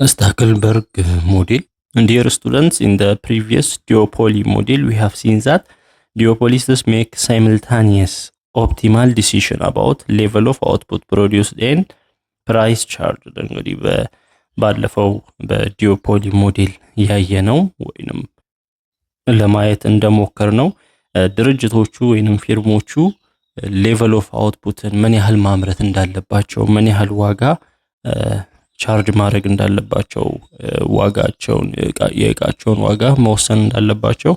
Stackelberg model. Dear students, in the previous duopoly model, we have seen that duopolists make simultaneous optimal decision about level of output produced and price charged። እንግዲህ ባለፈው በዲዮፖሊ ሞዴል ያየነው ወይንም ለማየት እንደሞከር ነው ድርጅቶቹ ወይንም ፊርሞቹ ሌቨል ኦፍ አውትፑትን ምን ያህል ማምረት እንዳለባቸው ምን ያህል ዋጋ ቻርጅ ማድረግ እንዳለባቸው ዋጋቸውን የእቃቸውን ዋጋ መወሰን እንዳለባቸው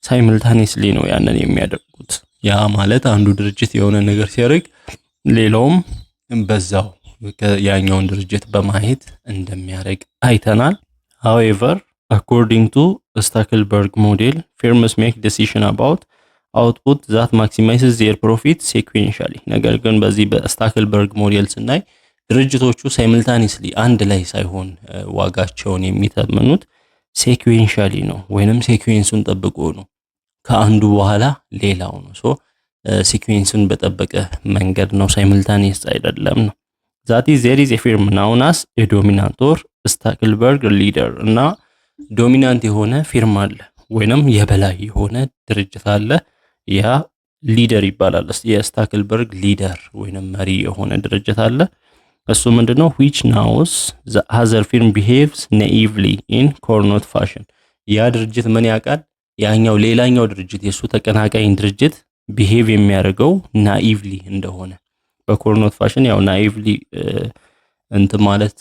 ሳይመልታኒየስሊ ነው ያንን የሚያደርጉት። ያ ማለት አንዱ ድርጅት የሆነ ነገር ሲያደርግ ሌላውም በዛው ያኛውን ድርጅት በማየት እንደሚያደርግ አይተናል። however according to Stackelberg model, firms make decision about output that maximizes their profit sequentially። ነገር ግን በዚህ በስታክልበርግ ሞዴል ስናይ ድርጅቶቹ ሳይመልታኒየስሊ አንድ ላይ ሳይሆን ዋጋቸውን የሚተምኑት ሴኩዌንሻሊ ነው ወይንም ሴኩዌንሱን ጠብቆ ነው። ከአንዱ በኋላ ሌላው ነው። ሶ ሴኩዌንሱን በጠበቀ መንገድ ነው፣ ሳይመልታኒየስ አይደለም ነው። that is there is a firm known as a dominant or Stackelberg leader እና ዶሚናንት የሆነ ፊርማ አለ ወይንም የበላይ የሆነ ድርጅት አለ። ያ ሊደር ይባላል። የስታክልበርግ ሊደር ወይንም መሪ የሆነ ድርጅት አለ። እሱ ምንድነው? which knows the other firm behaves naively in cornot fashion። ያ ድርጅት ምን ያውቃል? ያኛው ሌላኛው ድርጅት የሱ ተቀናቃኝ ድርጅት ቢሄቭ የሚያደርገው ናኢቭሊ እንደሆነ። በኮርኖት ፋሽን ያው ናኢቭሊ ማለት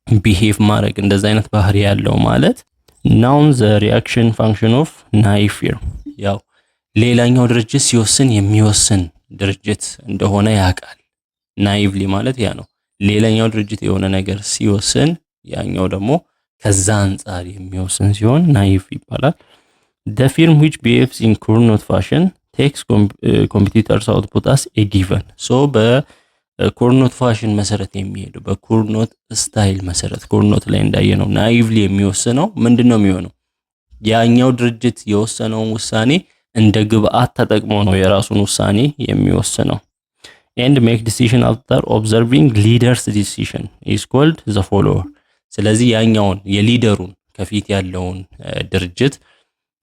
ቢሄቭ ማድረግ እንደዛ አይነት ባህሪ ያለው ማለት ናውን ዘ ሪአክሽን ፋንክሽን ኦፍ ናይቭ ፊርም። ያው ሌላኛው ድርጅት ሲወስን የሚወስን ድርጅት እንደሆነ ያውቃል። ናይቭሊ ማለት ያ ነው። ሌላኛው ድርጅት የሆነ ነገር ሲወስን ያኛው ደግሞ ከዛ አንፃር የሚወስን ሲሆን ናይቭ ይባላል። the firm which behaves in Cournot fashion takes competitors output as a given። so በኮርኖት ፋሽን መሰረት የሚሄደው በኮርኖት ስታይል መሰረት ኮርኖት ላይ እንዳየነው ናይቭሊ የሚወስነው ምንድነው የሚሆነው? ያኛው ድርጅት የወሰነውን ውሳኔ እንደ ግብአት ተጠቅሞ ነው የራሱን ውሳኔ የሚወስነው። and make decision after observing leader's decision is called the follower። ስለዚህ ያኛውን የሊደሩን ከፊት ያለውን ድርጅት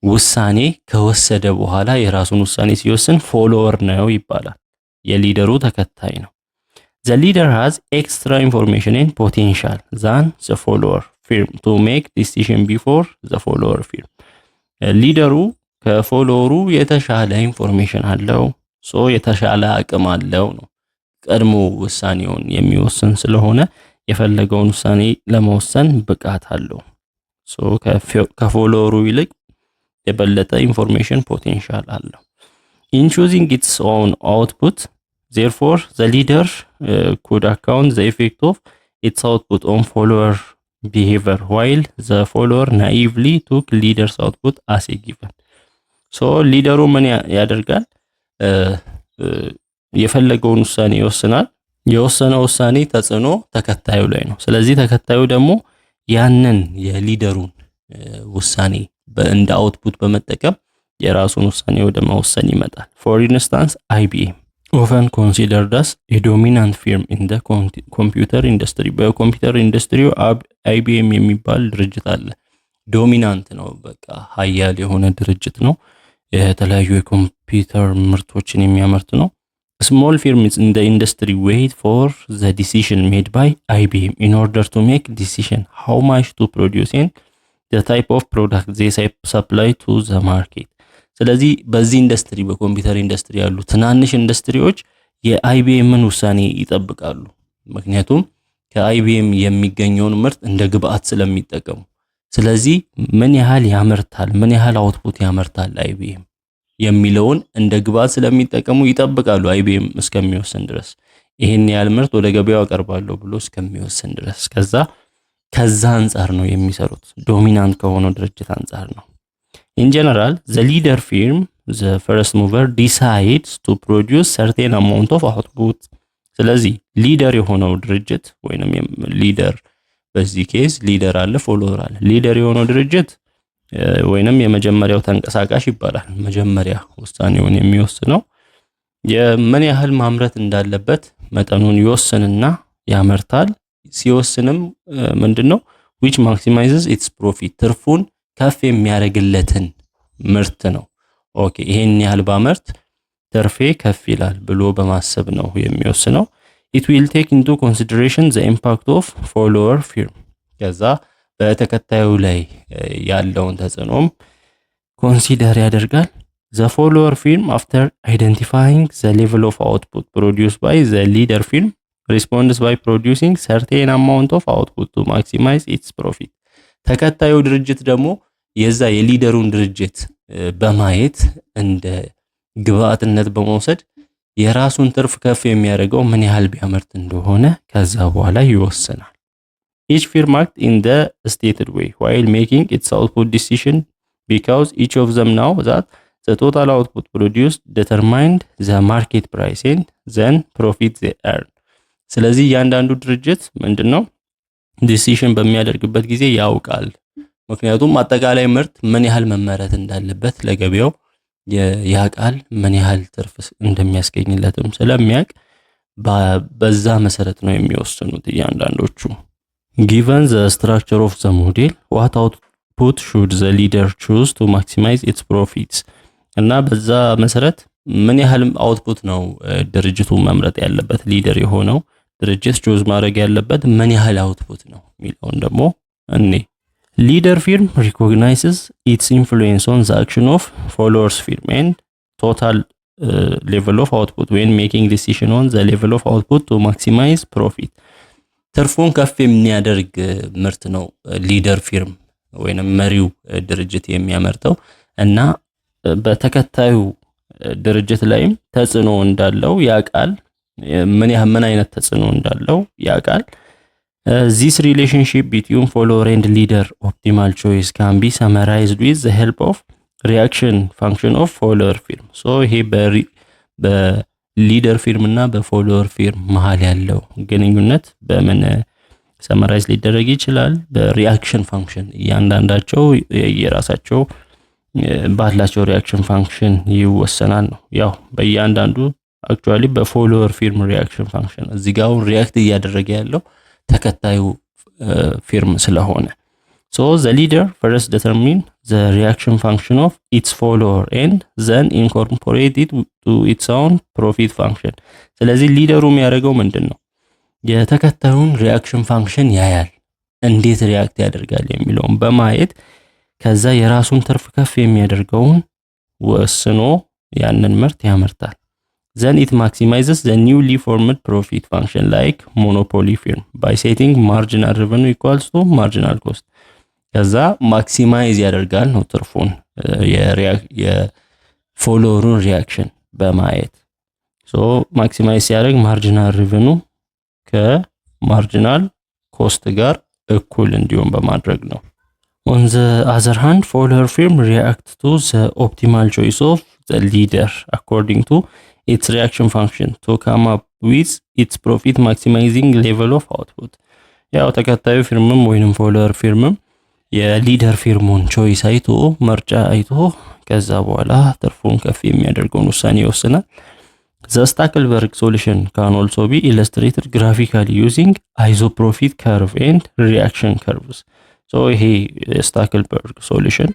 ውሳኔ ከወሰደ በኋላ የራሱን ውሳኔ ሲወስን ፎሎወር ነው ይባላል። የሊደሩ ተከታይ ነው። the leader has extra information and potential than the follower firm to make decision before the follower firm። ሊደሩ ከፎሎወሩ የተሻለ ኢንፎርሜሽን አለው፣ ሶ የተሻለ አቅም አለው ነው። ቀድሞ ውሳኔውን የሚወስን ስለሆነ የፈለገውን ውሳኔ ለመወሰን ብቃት አለው። ሶ ከፎሎወሩ ይልቅ የበለጠ ኢንፎርሜሽን ፖቴንሻል አለው። in choosing its own output, therefore the leader could account the effect of its output on follower behavior while the follower naively took leader's output as a given። so ሊደሩ ምን ያደርጋል? የፈለገውን ውሳኔ ይወስናል። የወሰነው ውሳኔ ተጽዕኖ ተከታዩ ላይ ነው። ስለዚህ ተከታዩ ደግሞ ያንን የሊደሩን ውሳኔ እንደ አውትፑት በመጠቀም የራሱን ውሳኔ ወደ መወሰን ይመጣል። for instance IBM often considered as a dominant firm in the computer industry። በኮምፒውተር ኢንዱስትሪው IBM የሚባል ድርጅት አለ። ዶሚናንት ነው፣ በቃ ሀያል የሆነ ድርጅት ነው። የተለያዩ የኮምፒውተር ምርቶችን የሚያመርት ነው። small firms in the industry wait for the decision made by IBM in order to make decision how much to produce and the type of product they supply to the market። ስለዚህ በዚህ ኢንዱስትሪ በኮምፒውተር ኢንዱስትሪ ያሉ ትናንሽ ኢንዱስትሪዎች የአይቢኤምን ውሳኔ ይጠብቃሉ። ምክንያቱም ከአይቢኤም የሚገኘውን ምርት እንደ ግብአት ስለሚጠቀሙ። ስለዚህ ምን ያህል ያመርታል፣ ምን ያህል አውትፑት ያመርታል አይቢኤም የሚለውን እንደ ግብአት ስለሚጠቀሙ ይጠብቃሉ አይቢኤም እስከሚወስን ድረስ። ይሄን ያህል ምርት ወደ ገበያው አቀርባለሁ ብሎ እስከሚወስን ድረስ። ከዛ አንፃር ነው የሚሰሩት፣ ዶሚናንት ከሆነው ድርጅት አንፃር ነው። in general the leader firm, the first mover, decides to produce certain amount of output። ስለዚህ ሊደር የሆነው ድርጅት ወይንም ሊደር በዚህ ኬዝ ሊደር አለ፣ ፎሎወር አለ። ሊደር የሆነው ድርጅት ወይንም የመጀመሪያው ተንቀሳቃሽ ይባላል። መጀመሪያ ውሳኔውን የሚወስነው የምን ያህል ማምረት እንዳለበት መጠኑን ይወስንና ያመርታል። ሲወስንም ምንድነው which maximizes its profit ትርፉን ከፍ የሚያደርግለትን ምርት ነው። ኦኬ ይሄን ያህል ባመርት ትርፌ ከፍ ይላል ብሎ በማሰብ ነው የሚወስነው። it will take into consideration the impact of follower firm ከዛ በተከታዩ ላይ ያለውን ተጽዕኖም ኮንሲደር ያደርጋል። the follower firm after identifying the level of output produced by the leader firm responds by producing certain amount of output to maximize its profit ተከታዩ ድርጅት ደግሞ የዛ የሊደሩን ድርጅት በማየት እንደ ግብአትነት በመውሰድ የራሱን ትርፍ ከፍ የሚያደርገው ምን ያህል ቢያመርት እንደሆነ ከዛ በኋላ ይወስናል። each firm act in the stated way while making its output decision because each of them know that the total output produced determined the market price and then profit they earn ስለዚህ እያንዳንዱ ድርጅት ምንድነው ዲሲሽን በሚያደርግበት ጊዜ ያውቃል። ምክንያቱም አጠቃላይ ምርት ምን ያህል መመረት እንዳለበት ለገበያው ያውቃል፣ ምን ያህል ትርፍ እንደሚያስገኝለትም ስለሚያውቅ በዛ መሰረት ነው የሚወስኑት እያንዳንዶቹ። given the structure of the model what output should the leader choose to maximize its profits እና በዛ መሰረት ምን ያህል አውትፑት ነው ድርጅቱ መምረጥ ያለበት ሊደር የሆነው ድርጅት ቹዝ ማድረግ ያለበት ምን ያህል አውትፑት ነው የሚለውን ደግሞ እኔ leader firm recognizes its influence on the action of followers firm and total level of output when making decision on the level of output to maximize profit ትርፉን ከፍ የሚያደርግ ምርት ነው ሊደር ፊርም ወይንም መሪው ድርጅት የሚያመርተው እና በተከታዩ ድርጅት ላይም ተጽዕኖ እንዳለው ያውቃል። ምን አይነት ተጽዕኖ እንዳለው ያውቃል። this relationship between follower and leader optimal choice can be summarized with the help of reaction function of follower firm so ይሄ በሊደር ፊርም እና በፎሎወር ፊርም መሃል ያለው ግንኙነት በምን ሰመራይዝ ሊደረግ ይችላል? በሪአክሽን ፋንክሽን እያንዳንዳቸው የራሳቸው ባላቸው ሪአክሽን ፋንክሽን ይወሰናል ነው። ያው በእያንዳንዱ አክቹአሊ በፎሎወር ፊርም ሪአክሽን ፋንክሽን እዚህ ጋር ሪአክት እያደረገ ያለው ተከታዩ ፊርም ስለሆነ so the leader first determine the reaction function of its follower and then incorporate it to its own profit function ስለዚህ ሊደሩ የሚያደርገው ምንድነው የተከታዩን ሪአክሽን ፋንክሽን ያያል እንዴት ሪአክት ያደርጋል የሚለውን በማየት ከዛ የራሱን ትርፍ ከፍ የሚያደርገውን ወስኖ ያንን ምርት ያመርታል then it maximizes the newly formed profit function like monopoly firm by setting marginal revenue equals to marginal cost ከዛ ማክሲማይዝ ያደርጋል ነው ትርፉን የፎሎወሩን ሪአክሽን በማየት ሶ ማክሲማይዝ ሲያደርግ ማርጂናል ሪቨኑ ከማርጂናል ኮስት ጋር እኩል እንዲሆን በማድረግ ነው። on the other hand follower firm react to the optimal choice of the leader according to its reaction function to come up with its profit maximizing level of output ያው ተከታዩ ፊርምም ወይንም ፎሎወር ፊርምም የሊደር ፊርሙን ቾይስ አይቶ መርጫ አይቶ ከዛ በኋላ ትርፉን ከፍ የሚያደርገውን ውሳኔ ይወስናል። the Stackelberg solution can also be illustrated graphically using isoprofit curve and reaction curves so ይሄ Stackelberg solution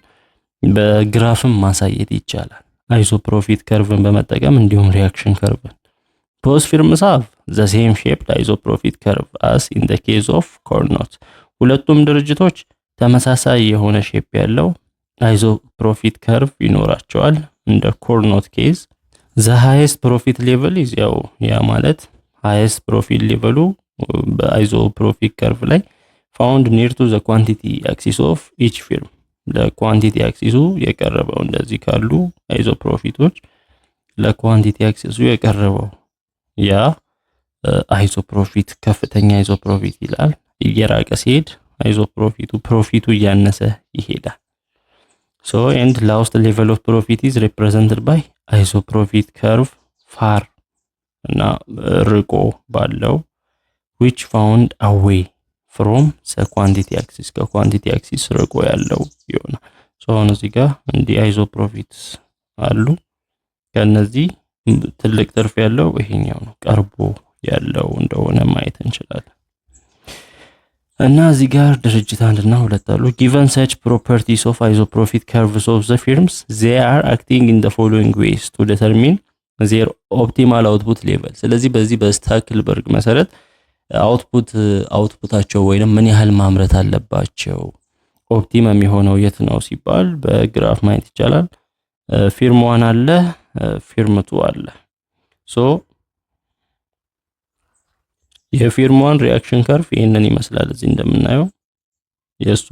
በግራፍም ማሳየት ይቻላል isoprofit curve በመጠቀም እንዲሁም reaction curve both firms have the same shaped isoprofit curve as in the case of Cournot ሁለቱም ድርጅቶች ተመሳሳይ የሆነ ሼፕ ያለው isoprofit curve ይኖራቸዋል እንደ Cournot case the highest profit level is ያ ማለት highest profit level በisoprofit curve ላይ found near to the quantity axis of each firm ለኳንቲቲ አክሲሱ የቀረበው እንደዚህ ካሉ አይሶፕሮፊቶች ለኳንቲቲ አክሲሱ የቀረበው ያ አይሶፕሮፊት ከፍተኛ አይሶፕሮፊት ይላል እየራቀ ሲሄድ አይሶፕሮፊቱ ፕሮፊቱ እያነሰ ይሄዳል so and lowest level of profit is represented by isoprofit curve far እና ርቆ ባለው which found away from the quantity axis ከኳንቲቲ አክሲስ ርቆ ያለው ይሆናል so አሁን እዚህ ጋር እንዲ አይሶፕሮፊትስ አሉ ከነዚህ ትልቅ ትርፍ ያለው ይሄኛው ነው ቀርቦ ያለው እንደሆነ ማየት እንችላለን እና እዚህ ጋር ድርጅት 1 እና 2 አሉ። given such properties of isoprofit curves of the firms they are acting in the following ways to determine their optimal output level። ስለዚህ በዚህ በስታክልበርግ መሰረት አውትፑታቸው ወይንም ምን ያህል ማምረት አለባቸው ኦፕቲመም የሆነው የት ነው ሲባል በግራፍ ማየት ይቻላል። ፊርም 1 አለ፣ ፊርም 2 አለ። ሶ የፊርም 1 ሪአክሽን ከርቭ ይሄንን ይመስላል። እዚህ እንደምናየው የሱ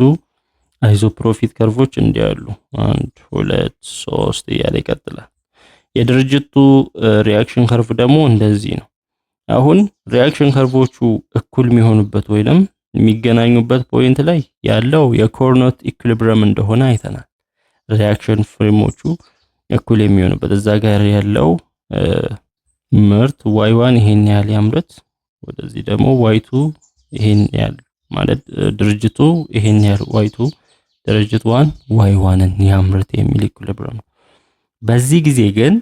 አይዞፕሮፊት ከርቮች እንዲያሉ 1 2 3 እያለ ይቀጥላል። የድርጅቱ ሪአክሽን ከርቭ ደግሞ እንደዚህ ነው። አሁን ሪአክሽን ከርቮቹ እኩል የሚሆኑበት ወይንም የሚገናኙበት ፖይንት ላይ ያለው የኮርኖት ኢኩሊብሪየም እንደሆነ አይተናል። ሪአክሽን ፍሬሞቹ እኩል የሚሆኑበት እዛ ጋር ያለው ምርት y1 ይሄን ያህል ያምርት፣ ወደዚህ ደግሞ y2 ይሄን ያህል ማለት ድርጅቱ ይሄን ያህል y2 ድርጅት 1 y1ን ያምርት የሚል ኢኩሊብሪየም ነው። በዚህ ጊዜ ግን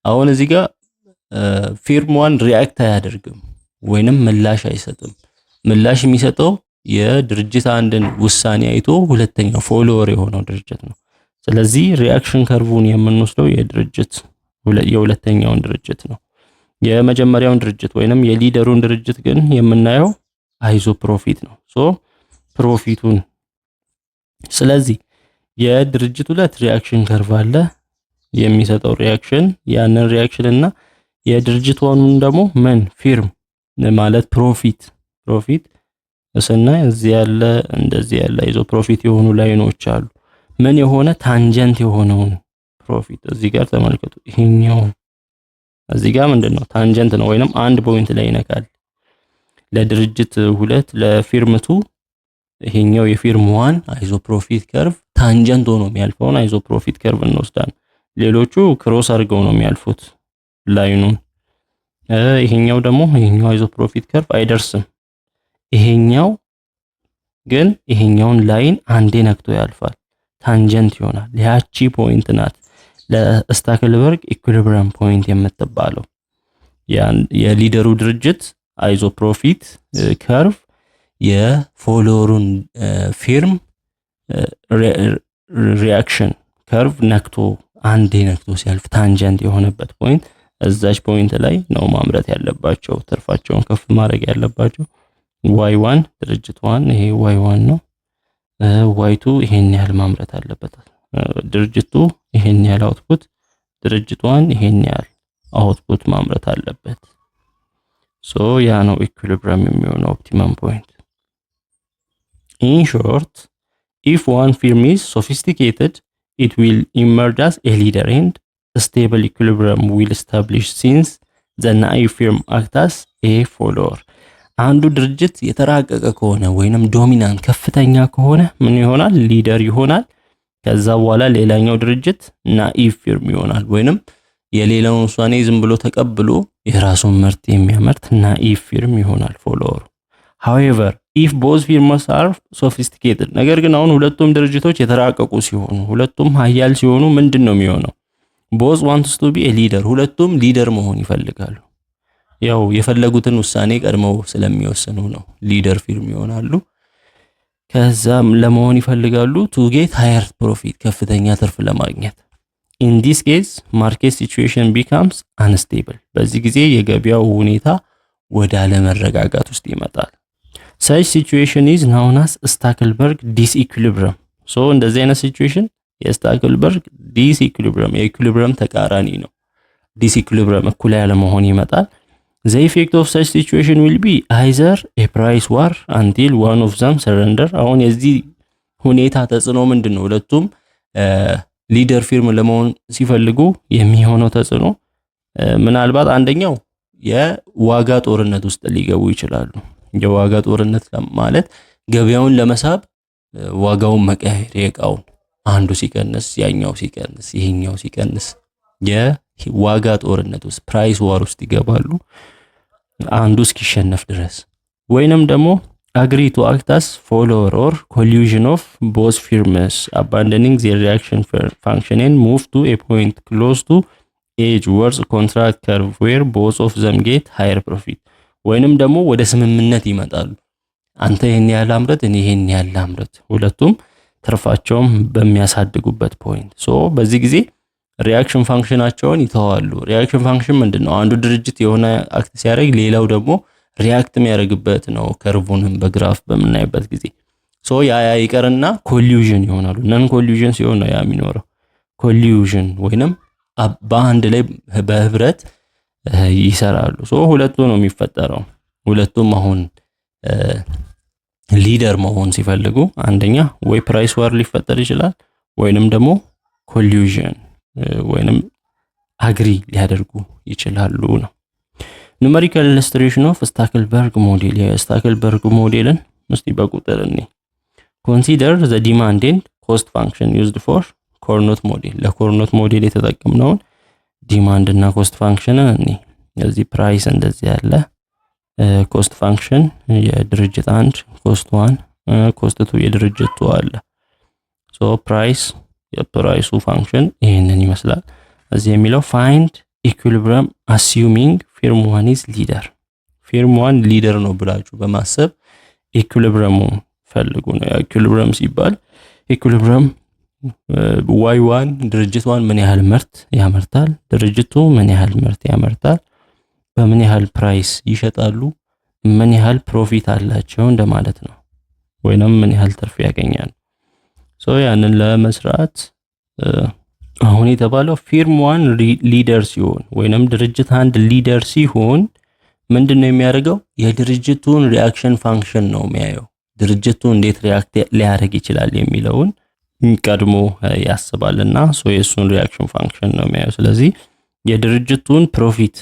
አሁን እዚህ ጋር ፊርም 1 ሪአክት አያደርግም ወይንም ምላሽ አይሰጥም። ምላሽ የሚሰጠው የድርጅት አንድን ውሳኔ አይቶ ሁለተኛው ፎሎወር የሆነው ድርጅት ነው። ስለዚህ ሪአክሽን ከርቡን የምንወስደው የሁለተኛውን ድርጅት ነው። የመጀመሪያውን ድርጅት ወይንም የሊደሩን ድርጅት ግን የምናየው አይዞፕሮፊት ነው። ሶ ፕሮፊቱን ስለዚህ የድርጅት 2 ሪአክሽን ከርቭ አለ የሚሰጠው ሪአክሽን ያንን ሪአክሽን እና የድርጅት ዋኑን ደግሞ ምን ፊርም ማለት ፕሮፊት ስናይ እዚህ ያለ እንደዚህ ያለ አይዞፕሮፊት የሆኑ ላይኖች አሉ። ምን የሆነ ታንጀንት የሆነውን ፕሮፊት እዚህ ጋር ተመልከቱ። ይሄኛው እዚህ ጋር ምንድነው ታንጀንት ነው ወይንም አንድ ፖይንት ላይ ይነካል። ለድርጅት 2 ለፊርም 2 ይሄኛው የፊርም 1 አይዞፕሮፊት ከርቭ ታንጀንት ሆኖ የሚያልፈውን አይዞፕሮፊት ከርቭ እንወስዳለን። ሌሎቹ ክሮስ አድርገው ነው የሚያልፉት ላይኑን። ይሄኛው ደግሞ ይሄኛው አይዞፕሮፊት ከርቭ አይደርስም። ይሄኛው ግን ይሄኛውን ላይን አንዴ ነክቶ ያልፋል፣ ታንጀንት ይሆናል። ያቺ ፖይንት ናት ለስታክልበርግ ኢኩሊብሪየም ፖይንት የምትባለው። የሊደሩ ድርጅት አይዞፕሮፊት ከርቭ የፎሎወሩን ፊርም ሪአክሽን ከርቭ ነክቶ አንዴ ነክቶ ሲያልፍ ታንጀንት የሆነበት ፖይንት እዛች ፖይንት ላይ ነው ማምረት ያለባቸው፣ ትርፋቸውን ከፍ ማድረግ ያለባቸው። y1 ድርጅት 1 ይሄ y1 ነው። y2 ይሄን ያህል ማምረት አለበት። ድርጅቱ ይሄን ያህል አውትፑት፣ ድርጅት 1 ይሄን ያህል አውትፑት ማምረት አለበት። ሶ ያ ነው ኢኩሊብሪየም የሚሆነው ኦፕቲመም ፖይንት። ኢን ሾርት if one firm is sophisticated it will emerge as a leader and a stable equilibrium will establish since the naive firm acts as a follower። አንዱ ድርጅት የተራቀቀ ከሆነ ወይንም ዶሚናንት ከፍተኛ ከሆነ ምን ይሆናል? ሊደር ይሆናል። ከዛ በኋላ ሌላኛው ድርጅት ናኢቭ ፊርም ይሆናል ወይንም የሌላውን ውሳኔ ዝም ብሎ ተቀብሎ የራሱን ምርት የሚያመርት ናኢቭ ፊርም ይሆናል ፎሎወር። however if both firms are sophisticated ነገር ግን አሁን ሁለቱም ድርጅቶች የተራቀቁ ሲሆኑ ሁለቱም ሀያል ሲሆኑ ምንድነው የሚሆነው? both wants to be a leader ሁለቱም ሊደር መሆን ይፈልጋሉ። ያው የፈለጉትን ውሳኔ ቀድመው ስለሚወስኑ ነው ሊደር ፊርም ይሆናሉ። ከዛም ለመሆን ይፈልጋሉ to get higher profit ከፍተኛ ትርፍ ለማግኘት። in this case market situation becomes unstable በዚህ ጊዜ የገበያው ሁኔታ ወደ አለመረጋጋት ውስጥ ይመጣል። such situation is known as Stackelberg disequilibrium so እንደዚህ አይነት ሲቹዌሽን የስታክልበርግ ዲስኢኩሊብሪየም የኢኩሊብሪየም ተቃራኒ ነው። ዲስኢኩሊብሪየም እኩል ያለ መሆን ይመጣል። the effect of such situation will be either a price war until one of them surrender አሁን የዚህ ሁኔታ ተጽዕኖ ምንድነው? ሁለቱም ሊደር ፊርም ለመሆን ሲፈልጉ የሚሆነው ተጽዕኖ ምናልባት አንደኛው የዋጋ ጦርነት ውስጥ ሊገቡ ይችላሉ። የዋጋ ጦርነት ማለት ገበያውን ለመሳብ ዋጋውን መቀየር፣ የእቃው አንዱ ሲቀንስ ያኛው ሲቀንስ ይሄኛው ሲቀንስ የዋጋ ጦርነት ውስጥ ፕራይስ ዋር ውስጥ ይገባሉ አንዱ እስኪሸነፍ ድረስ። ወይንም ደግሞ agree to act as follower or collusion of both firms abandoning their reaction function and move to a point close to edge worth contract curve where both of them get higher profit ወይንም ደግሞ ወደ ስምምነት ይመጣሉ። አንተ ይሄን ያህል አምረት፣ እኔ ይሄን ያህል አምረት፣ ሁለቱም ትርፋቸውም በሚያሳድጉበት ፖይንት ሶ በዚህ ጊዜ ሪያክሽን ፋንክሽናቸውን ይተዋሉ። ሪያክሽን ፋንክሽን ምንድነው? አንዱ ድርጅት የሆነ አክት ሲያደርግ ሌላው ደግሞ ሪያክት የሚያደርግበት ነው። ከርቡንም በግራፍ በምናይበት ጊዜ ሶ ያ ይቀርና ኮሊዥን ይሆናሉ። ነን ኮሊዥን ሲሆን ነው ያ የሚኖረው። ኮሊዥን ወይንም በአንድ ላይ በህብረት ይሰራሉ። ሶ ሁለቱ ነው የሚፈጠረው። ሁለቱም አሁን ሊደር መሆን ሲፈልጉ አንደኛ ወይ ፕራይስ ዋር ሊፈጠር ይችላል ወይንም ደግሞ ኮሊዥን ወይንም አግሪ ሊያደርጉ ይችላሉ ነው። ኑሜሪካል ኢሉስትሬሽን ኦፍ ስታክልበርግ ሞዴል። የስታክልበርግ ሞዴልን እስቲ በቁጥር እኔ ኮንሲደር ዘ ዲማንድ ኤንድ ኮስት ፋንክሽን ዩዝድ ፎር ኮርኖት ሞዴል። ለኮርኖት ሞዴል የተጠቀምነውን ዲማንድ እና ኮስት ፋንክሽንን እኔ እዚህ ፕራይስ እንደዚህ ያለ ኮስት ፋንክሽን የድርጅት 1 ኮስት 1 ኮስት 2 የድርጅት 2 አለ። ሶ ፕራይስ የፕራይሱ ፋንክሽን ይሄንን ይመስላል። እዚህ የሚለው ፋይንድ ኢኩሊብሪየም አሲዩሚንግ ፊርም 1 ኢዝ ሊደር። ፊርም 1 ሊደር ነው ብላችሁ በማሰብ ኢኩሊብሪየሙ ፈልጉ ነው። ኢኩሊብሪየም ሲባል ኢኩሊብሪየም y1 ድርጅት 1 ምን ያህል ምርት ያመርታል፣ ድርጅቱ ምን ያህል ምርት ያመርታል፣ በምን ያህል ፕራይስ ይሸጣሉ፣ ምን ያህል ፕሮፊት አላቸው እንደማለት ነው። ወይንም ምን ያህል ትርፍ ያገኛሉ። ሶ ያንን ለመስራት አሁን የተባለው ፊርም 1 ሊደር ሲሆን ወይንም ድርጅት 1 ሊደር ሲሆን ምንድነው የሚያደርገው? የድርጅቱን ሪአክሽን ፋንክሽን ነው የሚያየው። ድርጅቱ እንዴት ሪአክት ሊያደርግ ይችላል የሚለውን ቀድሞ ያስባልና ሶ የሱን ሪአክሽን ፋንክሽን ነው የሚያየው። ስለዚህ የድርጅቱን ፕሮፊት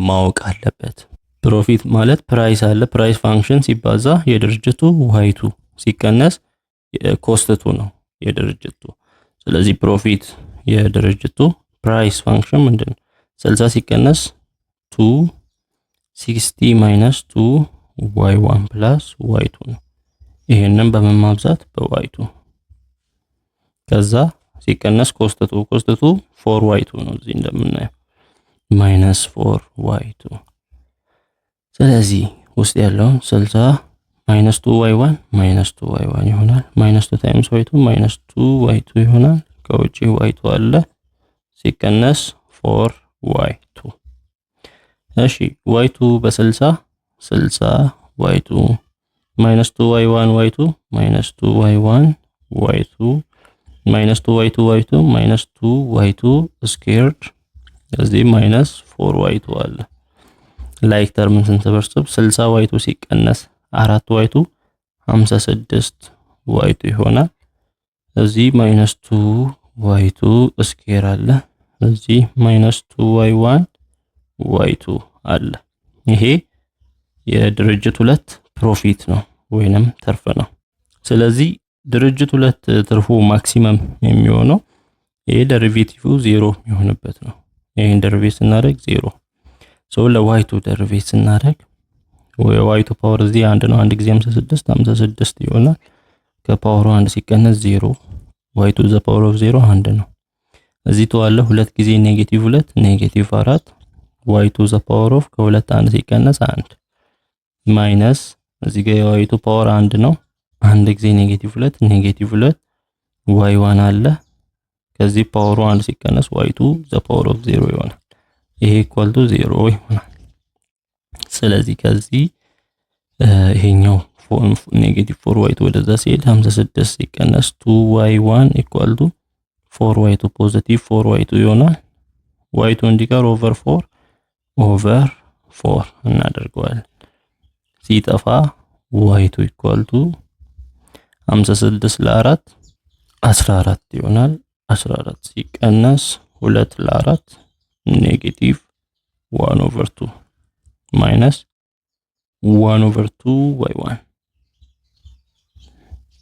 ማወቅ አለበት። ፕሮፊት ማለት ፕራይስ አለ። ፕራይስ ፋንክሽን ሲባዛ የድርጅቱ ዋይቱ ሲቀነስ ኮስትቱ ነው የድርጅቱ። ስለዚህ ፕሮፊት የድርጅቱ ፕራይስ ፋንክሽን ምንድነው? 60 ሲቀነስ 2 60 ማይነስ 2 y1 ፕላስ y2 ነው። ይሄንን በመማብዛት በy2 ከዛ ሲቀነስ ኮስትቱ 4y2 ነው እዚህ እንደምናየው ማይነስ 4y2። ስለዚህ ውስጥ ያለው 60 ማይነስ 2y1 ማይነስ 2y1 ይሆናል። ማይነስ 2 ታይምስ y2 ማይነስ 2y2 ይሆናል። ከውጪ y2 አለ ሲቀነስ 4y2። እሺ y2 በ60 60 y2 ማይነስ 2y1 y2 ማይነስ 2y1 y2 ማይነስ 2y2 y2 ማይነስ 2y2 ስኩዌርድ እዚህ ማይነስ 4y2 አለ። ላይክ ተርምን ስንሰበስብ 60y2 ሲቀነስ 4y2 56y2 ይሆናል። እዚህ ማይነስ 2y2 ስኩዌር አለ። እዚህ ማይነስ 2y1 y2 አለ። ይሄ የድርጅት 2 ፕሮፊት ነው ወይንም ትርፍ ነው። ስለዚህ ድርጅት 2 ትርፉ ማክሲመም የሚሆነው ይሄ ዴሪቬቲቭ 0 የሚሆንበት ነው። ይሄን ዴሪቬት ስናደርግ 0 ሶ ለy2 ዴሪቬት ስናደርግ y2 ፓወር እዚህ 1 ነው። አንድ ጊዜ 56 ይሆናል። ከፓወሩ 1 ሲቀነስ 0 y2 ዘ ፓወር ኦፍ 0 1 ነው። እዚህ ተዋለ 2 ጊዜ ኔጌቲቭ 2 ኔጌቲቭ 4 y2 ዘ ፓወር ኦፍ ከ2 1 ሲቀነስ 1 ማይነስ እዚህ ጋር y2 ፓወር 1 ነው። አንድ ጊዜ ኔጌቲቭ 2 ኔጌቲቭ 2 y1 አለ። ከዚህ ፓወሩ 1 ሲቀነስ y2 ዘ ፓወር ኦፍ 0 ይሆናል። ይሄ ኢኳል ቱ 0 ይሆናል። ስለዚህ ከዚህ ይሄኛው ኔጌቲቭ 4y2 ወደዛ ሲሄድ 56 ሲቀነስ 2y1 ኢኳል ቱ 4y2 ፖዚቲቭ 4y2 ይሆናል። y2 እንዲቀር ኦቨር 4 እናደርገዋለን። ሲጠፋ y2 ኢኳል ቱ 56 ለ4 14 ይሆናል። 14 ሲቀነስ 2 ለ4 ኔጌቲቭ 1 ኦቨር 2 ማይነስ 1 ኦቨር 2 y1።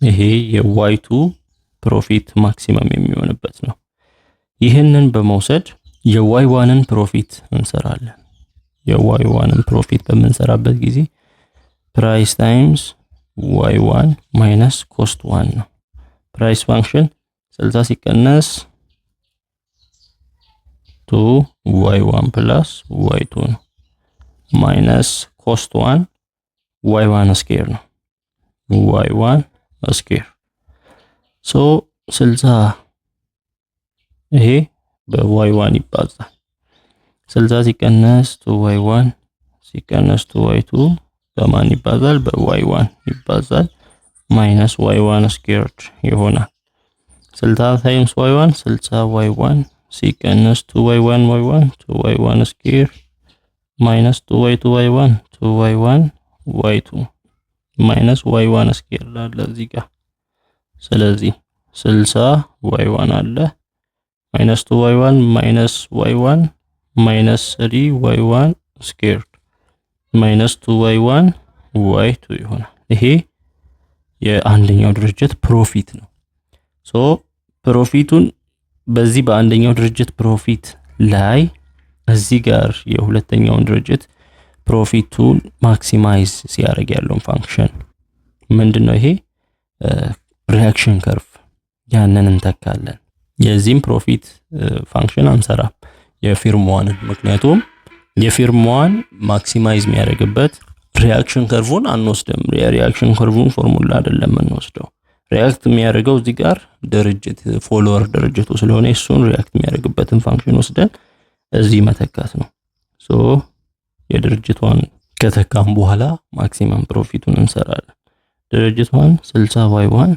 ይሄ የy2 ፕሮፊት ማክሲመም የሚሆንበት ነው። ይህንን በመውሰድ የy1ን ፕሮፊት እንሰራለን። የy1ን ፕሮፊት በምንሰራበት ጊዜ ፕራይስ ታይምስ y1 ማይነስ ኮስት 1 ነው። ፕራይስ ፋንክሽን 60 ሲቀነስ 2y1 ፕላስ y2 ነው። ማይነስ ኮስት 1 y1 ስኩዌር ነው። y1 ስኩዌር ሶ 60 ይሄ በy1 ይባዛል 60 ሲቀነስ 2y1 ሲቀነስ 2y2 በማን ይባዛል በy1 ይባዛል ማይነስ y1 ስኩዌርድ ይሆናል 60 ታይምስ y1 60 y1 ሲቀነስ 2y1 y1 2y1 ስኩዌር ማይነስ 2y2 y1 2y1 y2 ማይነስ y1 ስኩዌር አለ እዚህ ጋር ስለዚህ 60 y1 አለ ማይነስ 2y1 ማይነስ y1 ማይነስ 3y1 ስኩዌርድ ማይነስ 2y1 y2 ይሆናል ይሄ የአንደኛው ድርጅት ፕሮፊት ነው ሶ ፕሮፊቱን በዚህ በአንደኛው ድርጅት ፕሮፊት ላይ እዚህ ጋር የሁለተኛውን ድርጅት ፕሮፊቱን ማክሲማይዝ ሲያደርግ ያለውን ፋንክሽን ምንድነው ይሄ ሪአክሽን ከርቭ ያንን እንተካለን የዚህም ፕሮፊት ፋንክሽን አንሰራም የፊርም ዋንን ምክንያቱም የፊርም ዋን ማክሲማይዝ የሚያደርግበት ሪአክሽን ከርቭን አንወስድም የሪአክሽን ከርቭን ፎርሙላ አይደለም እንወስደው ሪአክት የሚያደርገው እዚህ ጋር ድርጅት ፎሎወር ድርጅቱ ስለሆነ እሱን ሪአክት የሚያደርግበትን ፋንክሽን ወስደን እዚህ መተካት ነው ሶ የድርጅቷን ከተካም በኋላ ማክሲመም ፕሮፊቱን እንሰራለን ድርጅቷን 60y1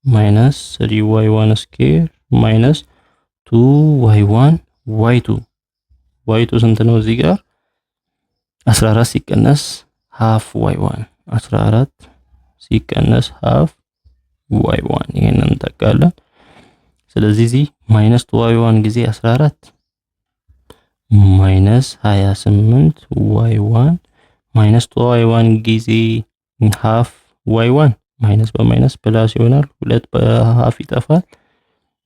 ማይነስ 3y1 ስኩዌር ማይነስ 2y1 y2 ስንት ነው እዚህ ጋር 14 ሲቀነስ half y1 14 ሲቀነስ half y1 ይሄንን እንተካለን ስለዚህ እዚህ ማይነስ 2y1 ጊዜ 14 ማይነስ 28 y1 ማይነስ 2y1 ጊዜ half y1 ማይነስ በማይነስ ፕላስ ይሆናል 2 በhalf ይጠፋል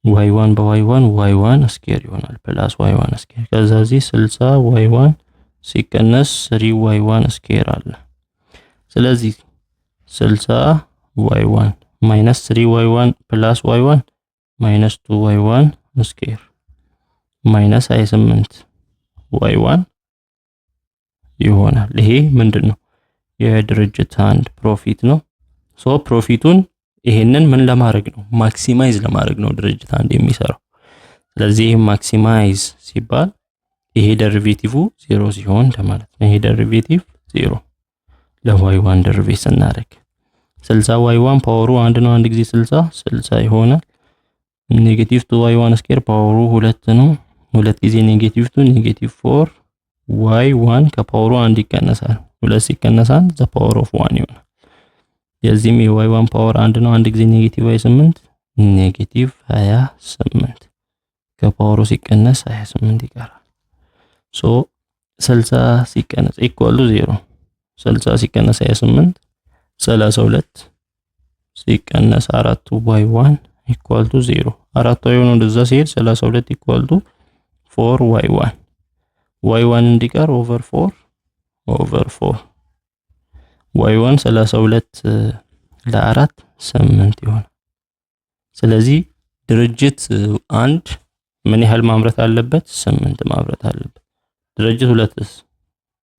y1 በy1 y1 ስኩዌር ይሆናል ፕላስ y1 ስኩዌር ከዛ እዚህ 60 y1 ሲቀነስ 3y1 ስኩዌር አለ ስለዚህ 60 y1 ማይነስ 3y1 ፕላስ y1 ማይነስ 2y1 ስኩዌር ማይነስ 28 y1 ይሆናል ይሄ ምንድነው የድርጅት አንድ ፕሮፊት ነው ሶ ፕሮፊቱን ይሄንን ምን ለማድረግ ነው ማክሲማይዝ ለማድረግ ነው ድርጅት አንድ የሚሰራው ስለዚህ ማክሲማይዝ ሲባል ይሄ ደሪቬቲቭ 0 ሲሆን ማለት ነው ይሄ ደሪቬቲቭ 0 ለy1 ደሪቬት ስናደርግ 60 y1 ፓወሩ 1 ነው አንድ ጊዜ 60 ይሆናል ኔጌቲቭ 2y1 ስኩዌር ፓወሩ 2 ነው ሁለት ጊዜ ኔጌቲቭ 2 ኔጌቲቭ 4 y1 ከፓወሩ 1 ይቀነሳል 2 ሲቀነስ 1 ዘ ፓወር ኦፍ 1 ይሆናል የዚህም y1 ፓወር 1 ነው አንድ ጊዜ ኔጌቲቭ 28 ኔጌቲቭ 28 ከፓወሩ ሲቀነስ 28 ይቀራል ሶ 60 ሲቀነስ ኢኳል ቱ 0 60 ሲቀነስ 28 32 ሲቀነስ 4 y1 ኢኳል ቱ 0 4 y1 እንደዛ ሲሄድ 32 ኢኳል ቱ 4 y1 እንዲቀር ኦቨር 4 y1 32 ለ4 8 ይሆናል ስለዚህ ድርጅት አንድ ምን ያህል ማምረት አለበት 8 ማምረት አለበት ድርጅት ሁለትስ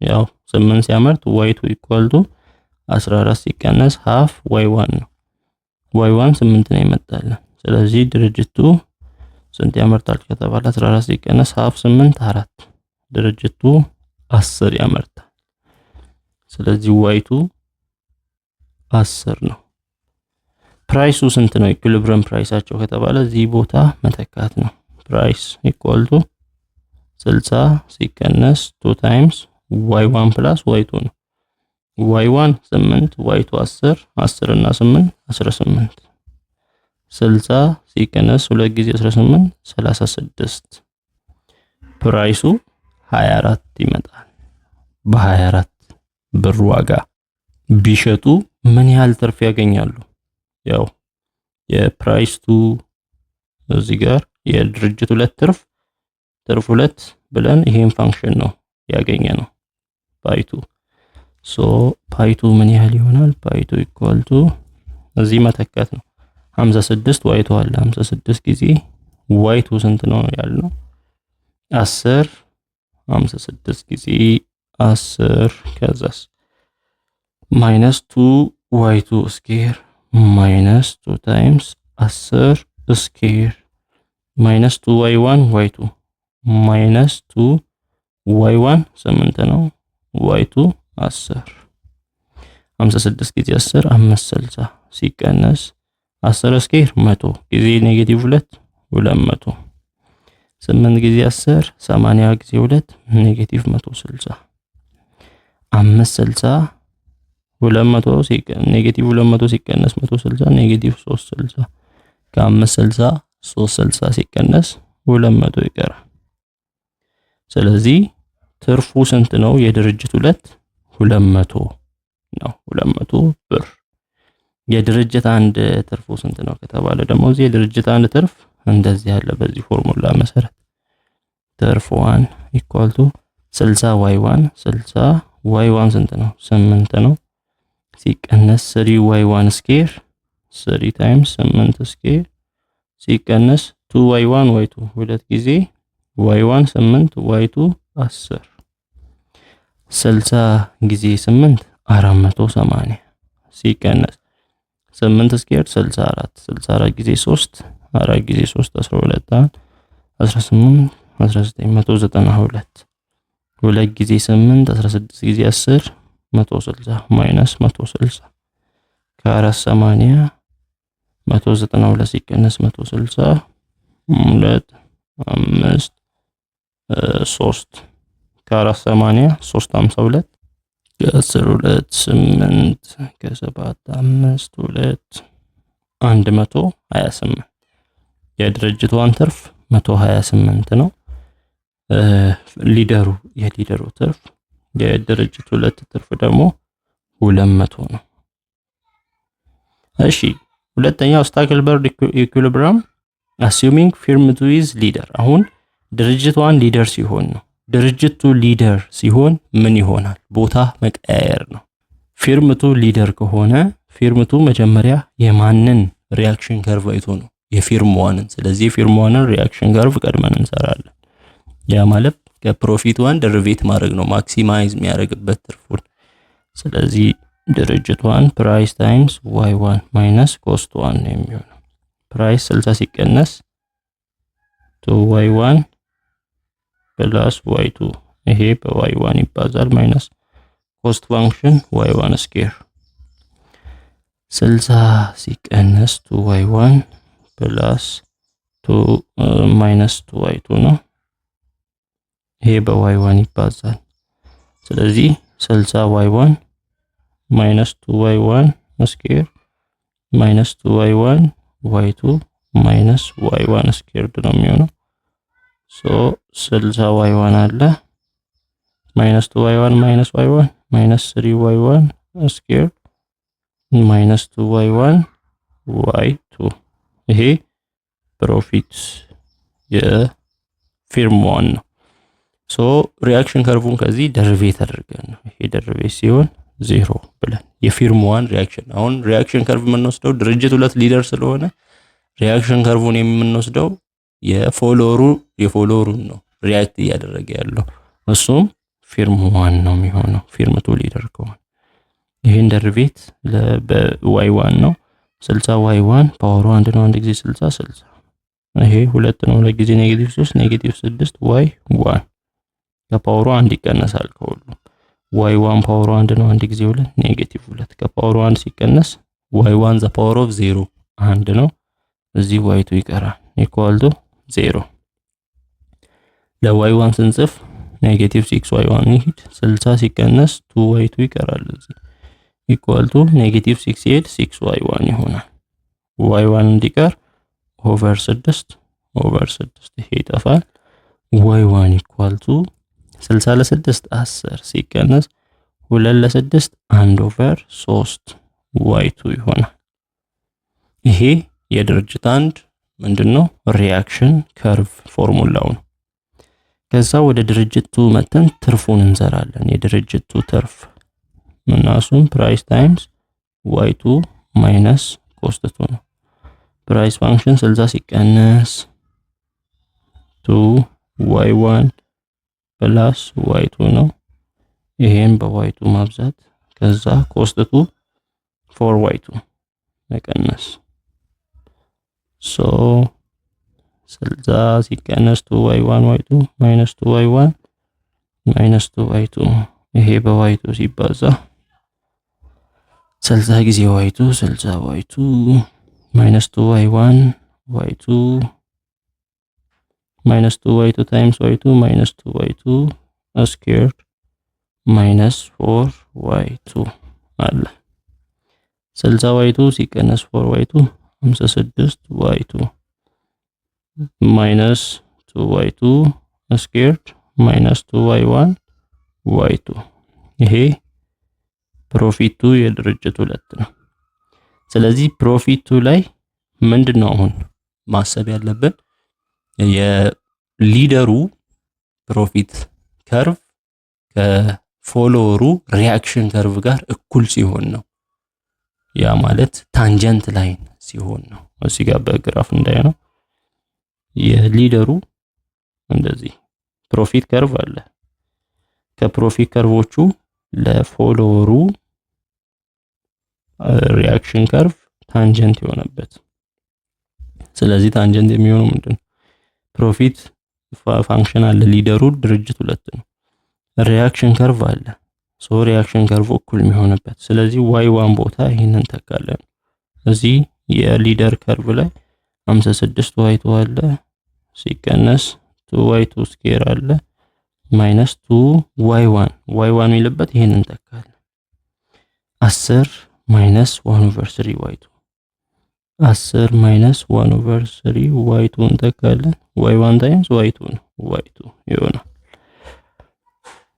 ያው 8 ሲያመርት y2 ኢኳል ቱ 14 ሲቀነስ half y1 ነው y1 8 ነው ይመጣልን ስለዚህ ድርጅቱ ስንት ያመርታል ከተባለ 14 ሲቀነስ half 8 4 ድርጅቱ 10 ያመርታል ስለዚህ y2 10 ነው ፕራይሱ ስንት ነው ኢኩሊብሪየም ፕራይሳቸው ከተባለ እዚህ ቦታ መተካት ነው ፕራይስ ኢኳል ቱ 60 ሲቀነስ 2 ታይምስ y1 ፕላስ y2 ነው y1 8 y2 10 እና 8 18 60 ሲቀነስ 2 ጊዜ 18 36 ፕራይሱ 24 ይመጣል በ24 ብር ዋጋ ቢሸጡ ምን ያህል ትርፍ ያገኛሉ ያው የፕራይስ ቱ እዚህ ጋር የድርጅት ሁለት ትርፍ 2 ብለን ይሄን ፋንክሽን ነው ያገኘነው ፓይቱ ሶ ፓይቱ ምን ያህል ይሆናል ፓይቱ ኢኳል ቱ እዚህ መተካት ነው 56 ዋይቱ አለ 56 ጊዜ ዋይቱ ስንት ነው ያልነው 10 56 ጊዜ 10 ከዛስ -2 ዋይ2 ስኬር ማይነስ 2 ታይምስ 10 ስኬር ማይነስ 2y1 y2 ማይነስ 2y1 8 ነው y2 10 56 ጊዜ 10 560 ሲቀነስ 10 ስኬር 100 ጊዜ ኔጌቲቭ 2 200 8 ጊዜ 10 80 ጊዜ 2 ኔጌቲቭ 160 560 200 ሲቀነስ ኔጌቲቭ 200 ሲቀነስ 160 ኔጌቲቭ 360 ከ560 360 ሲቀነስ 200 ይቀራል። ስለዚህ ትርፉ ስንት ነው? የድርጅት 200 ነው። 200 ብር። የድርጅት አንድ ትርፉ ስንት ነው ከተባለ ደግሞ እዚህ የድርጅት አንድ ትርፍ እንደዚህ ያለ በዚህ ፎርሙላ መሰረት ትርፍ 1 ኢኳል ቱ 60 y1 60 y1 ስንት ነው? 8 ነው ሲቀነስ 3 y1 ስኬር 3 ታይምስ 8 ስኬር ሲቀነስ 2 y1 y2 ሁለት ጊዜ y1 8 y2 10 60 ጊዜ 8 480 ሲቀነስ 8 ስኬር 64 64 ጊዜ 3 4 ጊዜ 3 12 18 1992 2 ጊዜ 8 16 ጊዜ 10 160 ማይነስ 160 ከ480 192 ሲቀነስ 160 2 5 3 ከ480 352 ከ10 2 8 ከ7 5 2 128 የድርጅቷን ትርፍ 128 ነው። የሊደሩ ትርፍ የድርጅቱ ሁለት ትርፍ ደግሞ 200 ነው። እሺ ሁለተኛው ስታክልበርግ ኢኩሊብሪየም assuming firm 2 is leader። አሁን ድርጅቱ 1 ሊደር ሲሆን ነው። ድርጅቱ ሊደር ሲሆን ምን ይሆናል? ቦታ መቀያየር ነው። ፊርም 2 ሊደር ከሆነ ፊርም 2 መጀመሪያ የማንን ሪአክሽን ከርቭ አይቶ ነው? የፊርም 1ን። ስለዚህ የፊርም 1ን ሪአክሽን ከርቭ ቀድመን እንሰራለን። ያ ማለት ከፕሮፊት 1 ደሪቬት ማድረግ ነው፣ ማክሲማይዝ የሚያደርግበት ትርፉን። ስለዚህ ድርጅት 1 ፕራይስ ታይምስ y1 ማይነስ ኮስት 1 ነው የሚሆነው። ፕራይስ 60 ሲቀነስ 2y1 ፕላስ y2 ይሄ በy1 ይባዛል ማይነስ ኮስት ፋንክሽን y1 ስኬር 60 ሲቀነስ 2y1 ፕላስ 2 ማይነስ 2y2 ነው። ይሄ በy1 ይባዛል። ስለዚህ 60y1 ማይነስ 2y1 ስኬር ማይነስ 2y1 y2 ማይነስ y1 ስኬር ነው የሚሆነው። ሶ 60y1 አለ ማይነስ 2y1 ማይነስ y1 ማይነስ 3y1 ስኬር ማይነስ 2y1 y2 ይሄ ፕሮፊት የፊርም 1 ነው። ሶ ሪአክሽን ከርቡን ከዚህ ደሪቬት አድርገን ነው። ይሄ ደሪቬት ሲሆን 0 ብለን የፊርም 1 ሪአክሽን። አሁን ሪአክሽን ከርቭ የምንወስደው ድርጅት 2 ሊደር ስለሆነ ሪአክሽን ከርቡን የምንወስደው የፎሎወሩን ነው ሪአክት እያደረገ ያለው እሱም ፊርም 1 ነው የሚሆነው። ፊርም 2 ሊደር ከሆነ ይሄን ደሪቬት በy1 ነው 60 y1 ፓወሩ 1 ነው። አንድ ጊዜ 60 60 ይሄ 2 ነው። ሁለት ጊዜ ኔጌቲቭ 3 ኔጌቲቭ 6 y1 ከፓወሩ 1 ይቀነሳል ከሁሉ y1 ፓወሩ 1 ነው። አንድ ጊዜ 2 ኔጌቲቭ 2 ከፓወሩ 1 ሲቀነስ y1 ዘ ፓወር ኦፍ 0 1 ነው። እዚህ y2 ይቀራል ኢኳል ቱ 0። ለy1 ስንጽፍ ኔጌቲቭ 6y1 ይሄድ 60 ሲቀነስ 2y2 ይቀራል እዚህ ኢኳል ቱ ኔጌቲቭ 6 ይሄድ 6y1 ይሆናል። y1 እንዲቀር ኦቨር 6 ይሄ ይጠፋል። y1 ኢኳል ቱ 60 ለ6 10 ሲቀነስ 2 ለ6 1 ኦቨር 3 y2 ይሆናል። ይሄ የድርጅት አንድ ምንድነው ሪአክሽን ከርቭ ፎርሙላው ነው። ከዛ ወደ ድርጅት 2 መተን ትርፉን እንሰራለን። የድርጅት 2 ትርፍ ምናሱም ፕራይስ ታይምስ y2 ማይነስ ኮስት 2 ነው። ፕራይስ ፋንክሽን 60 ሲቀነስ 2y1 ፕላስ y2 ነው። ይሄን በy2 ማብዛት ከዛ ኮስት 2 4y2 መቀነስ ሶ 60 ሲቀነስ 2y1 y2 ማይነስ 2y1 ማይነስ 2y2 ይሄ በy2 ሲባዛ 60 ጊዜ y2 60 y2 ማይነስ 2y1 y2 ማይነስ 2y2 ታይምስ y2 ማይነስ 2y2 ስኩዌርድ ማይነስ 4y2 አለ 60y2 ሲቀነስ 4y2 56y2 ማይነስ 2y2 ስኩዌርድ ማይነስ 2y1 y2 ይሄ ፕሮፊቱ የድርጅት 2 ነው። ስለዚህ ፕሮፊቱ ላይ ምንድነው አሁን ማሰብ ያለብን የሊደሩ ፕሮፊት ከርቭ ከፎሎወሩ ሪአክሽን ከርቭ ጋር እኩል ሲሆን ነው። ያ ማለት ታንጀንት ላይን ሲሆን ነው። እዚህ ጋር በግራፍ እንዳይነው የሊደሩ እንደዚህ ፕሮፊት ከርቭ አለ። ከፕሮፊት ከርቮቹ ለፎሎወሩ ሪአክሽን ከርቭ ታንጀንት የሆነበት። ስለዚህ ታንጀንት የሚሆነው ምንድነው? ፕሮፊት ፋንክሽን አለ ሊደሩ ድርጅት 2 ነው። ሪአክሽን ከርቭ አለ። ሶ ሪአክሽን ከርቭ እኩል የሚሆንበት። ስለዚህ y1 ቦታ ይሄንን ተካለን። እዚህ የሊደር ከርቭ ላይ 56 y2 አለ ሲቀነስ 2y2 ስኩዌር አለ ማይነስ 2y1 y1 የሚልበት ይሄንን ተካለን። 10 ማይነስ 1/3 y2 10 ማይነስ 1/3 y2 እንተካለን። y1 ታይምስ y2 ነው y2 ይሆናል።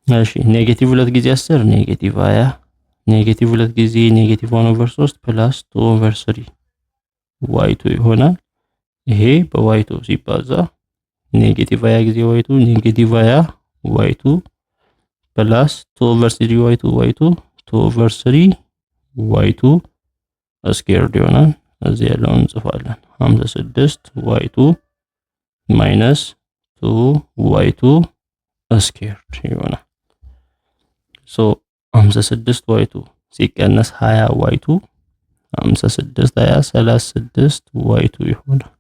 እሺ ኔጌቲቭ 2 ጊዜ 10 ኔጌቲቭ 20 ኔጌቲቭ 2 ጊዜ ኔጌቲቭ 1/3 ፕላስ 2/3 y2 ይሆናል። ይሄ በy2 ሲባዛ ኔጌቲቭ 20 ጊዜ y2 ኔጌቲቭ 20 y2 ፕላስ 2/3 y2 2/3 y2 ስኩዌርድ ይሆናል። እዚህ ያለውን እንጽፋለን 56 y2 ማይነስ 2y2 ስኩዌርድ ይሆናል። ሶ 56 y2 ሲቀነስ 20 y2 56 20 36 y2 ይሆናል።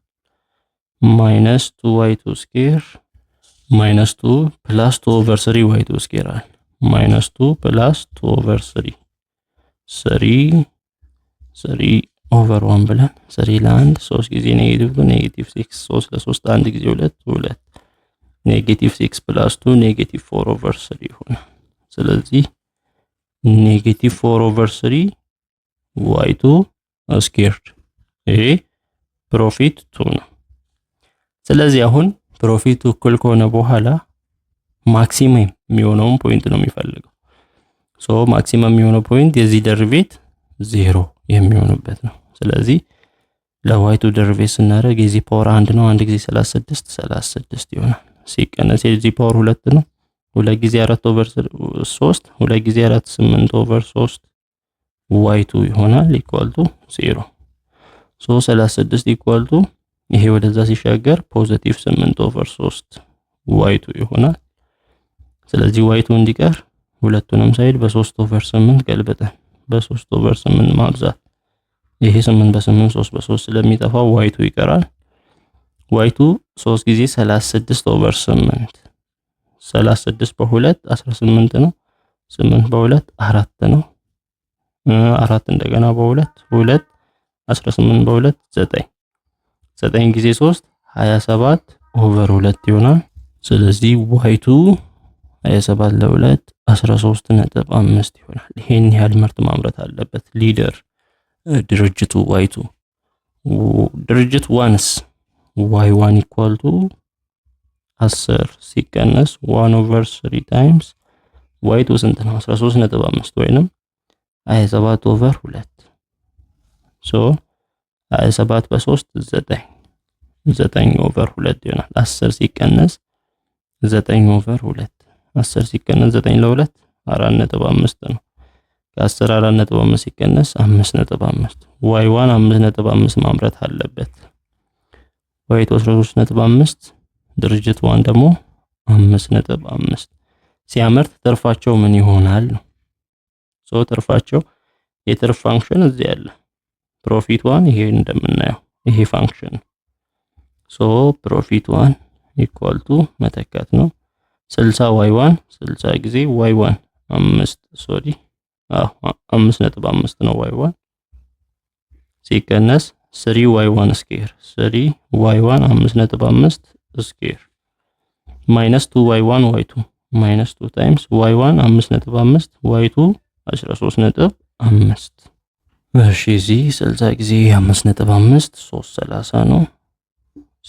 ማይነስ 2y2 ስኩዌር ማይነስ 2 ፕላስ 2/3 y2 ስኩዌር አለ ማይነስ 2 ፕላስ 2/3 3/1 ብለን 3 ለ1 3 ጊዜ ኔጌቲቭ 2 ኔጌቲቭ 6 3 ለ3 1 ጊዜ 2 2 ኔጌቲቭ 6 ፕላስ 2 ኔጌቲቭ 4/3 ይሆናል። ስለዚህ ኔጌቲቭ 4/3 y2 ስኩዌርድ ይሄ ፕሮፊት 2 ነው። ስለዚህ አሁን ፕሮፊቱ እኩል ከሆነ በኋላ ማክሲመም የሚሆነውን ፖይንት ነው የሚፈልገው። ሶ ማክሲመም የሚሆነው ፖይንት የዚህ ደሪቬት 0 የሚሆንበት ነው። ስለዚህ ለy2 ደሪቬት ስናደርግ የዚህ ፓወር 1 ነው 1 ጊዜ 36 ይሆናል። ሲቀነስ የዚህ ፓወር 2 ነው 2 ጊዜ 4/3 2 ጊዜ 4 8/3 y2 ይሆናል ኢኳል ቱ 0 ሶ 36 ኢኳል ቱ ይሄ ወደዛ ሲሻገር ፖዚቲቭ 8/3 y2 ይሆናል። ስለዚህ y2 እንዲቀር ሁለቱንም ሳይድ በ3/8 ገልበጠን በ3/8 ማብዛት ይሄ 8 በ8 3 በ3 ስለሚጠፋው y2 ይቀራል። y2 3 ጊዜ 36/8 36 በ2 18 ነው 8 በ2 4 ነው 4 እንደገና በ2 2 18 በ2 9 9 ጊዜ 3 27/2 ይሆናል። ስለዚህ y2 27 ለ2 13.5 ይሆናል። ይሄን ያህል ምርት ማምረት አለበት ሊደር ድርጅቱ y2። ድርጅት 1ስ y1 ኢኳል ቱ 10 ሲቀነስ 1/3 ታይምስ y2 ስንት ነው 13.5 ወይንም 27/2 ሶ 27 በ3 9 9/2 ይሆናል። 10 ሲቀነስ 9/2 10 ሲቀነስ 9 ለ2 4.5 ነው። ከ10 4.5 ሲቀነስ 5.5 y1 5.5 ማምረት አለበት። y2 13.5 ድርጅት 1 ደግሞ 5.5 ሲያመርት ትርፋቸው ምን ይሆናል ነው። ሶ ትርፋቸው የትርፍ ፋንክሽን እዚህ አለ። ፕሮፊት 1 ይሄ እንደምናየው ይሄ ፋንክሽን ሶ ፕሮፊት 1 ኢኳል ቱ መተካት ነው 60 y1 60 ጊዜ y1 5.5 ነው y1 ሲቀነስ 3y1 ስኩዌር 3y1 5.5 ስኩዌር ማይነስ 2y1 y2 ማይነስ 2 ታይምስ y1 5.5 y2 13.5 እሺ እዚህ 60 ጊዜ 5.5 330 ነው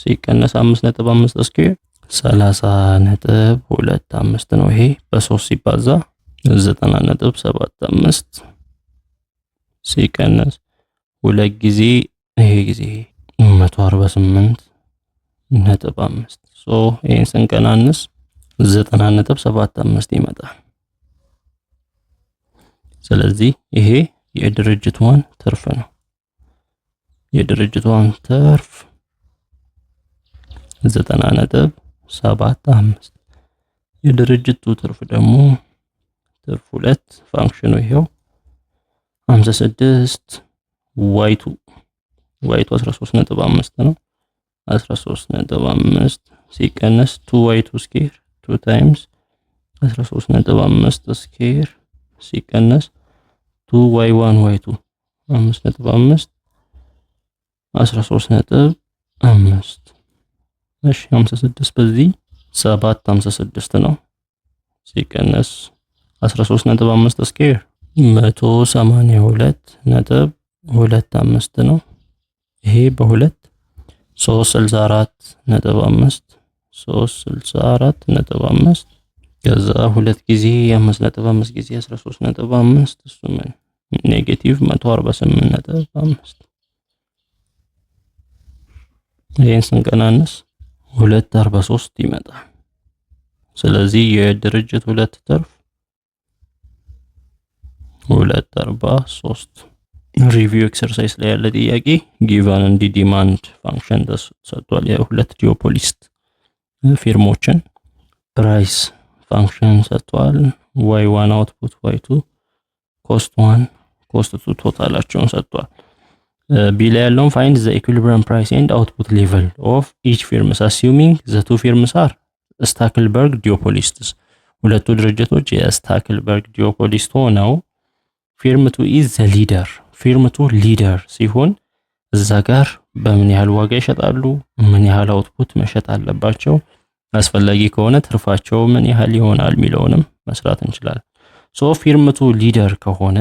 ሲቀነስ 5.5 ስኩዌር 30.25 ነው ይሄ በ3 ሲባዛ 90.75 ሲቀነስ 2 ጊዜ ይሄ ጊዜ 148.5 ሶ ይሄን ስንቀናንስ 90.75 ይመጣል። ስለዚህ ይሄ የድርጅቷን ትርፍ ነው። የድርጅቷን ትርፍ 90.75 የድርጅቱ ትርፍ ደግሞ ትርፍ 2 ፋንክሽኑ ይሄው 56 y2 13.5 ነው 13.5 ሲቀነስ 2y2 ስኩዌር 2 ታይምስ 13.5 ስኩዌር ሲቀነስ 2y1 y2 5.5 13.5 እሺ 56 በዚህ 756 ነው ሲቀነስ 13.5 ስኩዌር 182.25 ነው ይሄ በ2 364.5 ከዛ 2 ጊዜ 5.5 ጊዜ 13.5 እሱ ምን ኔጌቲቭ 148.5 ይሄን ስንቀናንስ 243 ይመጣል። ስለዚህ የድርጅት 2 ትርፍ 243 ሪቪው ኤክሰርሳይዝ ላይ ያለ ጥያቄ ጊቨን እንዲ ዲማንድ ፋንክሽን ተሰጥቷል። የሁለት ጂኦፖሊስት ፊርሞችን ፕራይስ ፋንክሽን ሰጥቷል። y1 አውትፑት y2 ኮስት 1 ኮስት 2 ቶታላቸውን ሰጥቷል። ቢ ላይ ያለውን find the equilibrium price and output level of each firms assuming the two firms are ስታክልበርግ ዲዮፖሊስትስ ሁለቱ ድርጅቶች የስታክልበርግ ዲዮፖሊስት ሆነው ፊርም 2 is the leader ፊርም 2 ሊደር ሲሆን እዛ ጋር በምን ያህል ዋጋ ይሸጣሉ፣ ምን ያህል አውትፑት መሸጥ አለባቸው፣ አስፈላጊ ከሆነ ትርፋቸው ምን ያህል ይሆናል የሚለውንም መስራት እንችላለን። ሶ ፊርም 2 ሊደር ከሆነ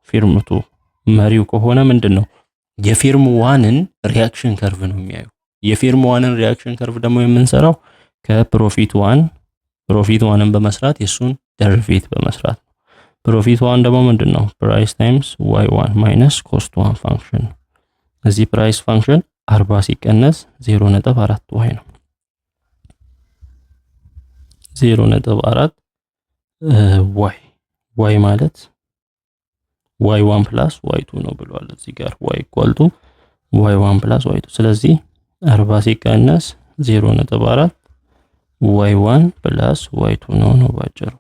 ፊርም 2 መሪው ከሆነ ምንድነው የፊርም 1ን ሪአክሽን ከርቭ ነው የሚያዩ። የፊርም 1ን ሪአክሽን ከርቭ ደግሞ የምንሰራው ከፕሮፊት 1ን በመስራት የሱን ደሪቬት በመስራት ነው። ፕሮፊት 1 ደግሞ ምንድነው ፕራይስ ታይምስ y1 ማይነስ ኮስት 1 ፋንክሽን። እዚህ ፕራይስ ፋንክሽን 40 ሲቀነስ 0.4 y ነው 0.4 y ማለት y1 plus y2 ነው ብሏል። እዚህ ጋር y equal to y1 plus y2 ስለዚህ 40 ሲቀነስ 0.4 y1 plus y2 ነው ባጭሩ።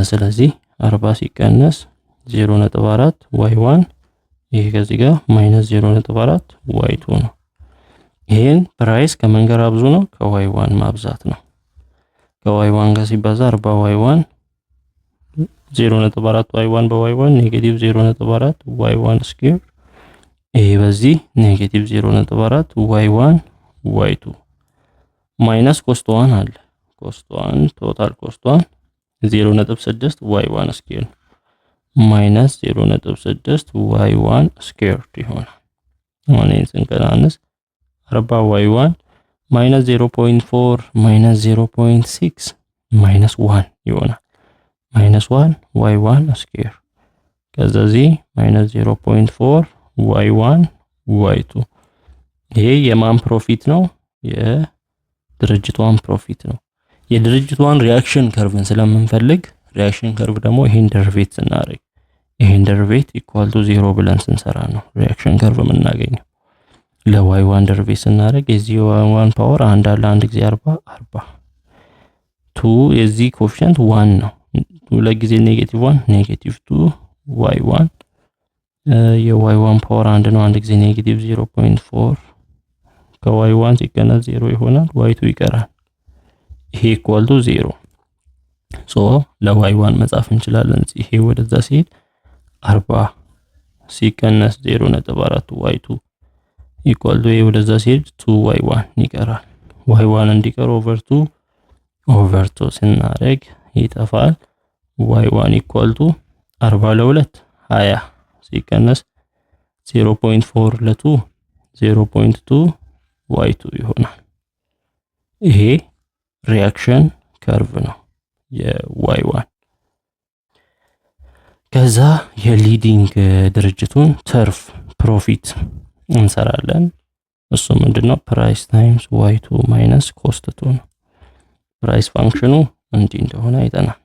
ስለዚህ 40 ሲቀነስ 0.4 y1 ይሄ ከዚህ ጋር ማይነስ 0.4 y2 ነው። ይሄን ፕራይስ ከምን ጋር አብዙ ነው ከy1 ማብዛት ነው። ከy1 ጋር ሲባዛ 40 y1 0.4 y1 በy1 ኔጌቲቭ 0.4 y1 ስኩዌር ይሄ በዚህ ኔጌቲቭ 0.4 y1 y2 ማይነስ ኮስት 1 አለ ኮስት 1 ቶታል ኮስት 1 0.6 y1 ስኩዌር ማይነስ 0.6 y1 ስኩዌር ይሆናል። አሁን ስንቀናንስ 40 y1 ማይነስ 0.4 ማይነስ 0.6 ማይነስ 1 ይሆናል። ማይነስ 1 y1 ስኩዌር ከዚህ ማይነስ 0.4 y1 y2 ይሄ የማን ፕሮፊት ነው? የድርጅቷን ፕሮፊት ነው። የድርጅቷን ሪአክሽን ከርቭን ስለምንፈልግ ሪአክሽን ከርቭ ደግሞ ይሄን ደሪቬት ስናደርግ ይሄን ደሪቬት ኢኳል ቱ 0 ብለን ስንሰራ ነው ሪአክሽን ከርቭ የምናገኘው። ለy1 ደሪቬት ስናደርግ የዚህ y1 ፓወር 1 አለ 1 ጊዜ 40 2 የዚህ ኮኤፊሺየንት 1 ነው። ሁለት ጊዜ ኔጌቲቭ 1 ኔጌቲቭ 2 y1 የy1 ፓወር 1 ነው። አንድ ጊዜ ኔጌቲቭ 0.4 ከy1 ሲቀነስ 0 ይሆናል። y2 ይቀራል። ይሄ ኢኳል ቱ 0 ሶ ለy1 መጻፍ እንችላለን። ይሄ ወደዛ ሲሄድ 40 ሲቀነስ 0.4 y2 ኢኳል ቱ ይሄ ወደዛ ሲሄድ 2y1 ይቀራል። y1 እንዲቀር ኦቨር 2 ስናደርግ ይጠፋል። y1 ኢኳል ቱ 40 ለ2 20 ሲቀነስ 0.4 ለ2 0.2 y2 ይሆናል። ይሄ ሪአክሽን ከርቭ ነው የy1። ከዛ የሊዲንግ ድርጅቱን ተርፍ ፕሮፊት እንሰራለን። እሱ ምንድነው? ፕራይስ ታይምስ y2 ማይነስ ኮስት 2 ነው። ፕራይስ ፋንክሽኑ እንዲህ እንደሆነ አይተናል።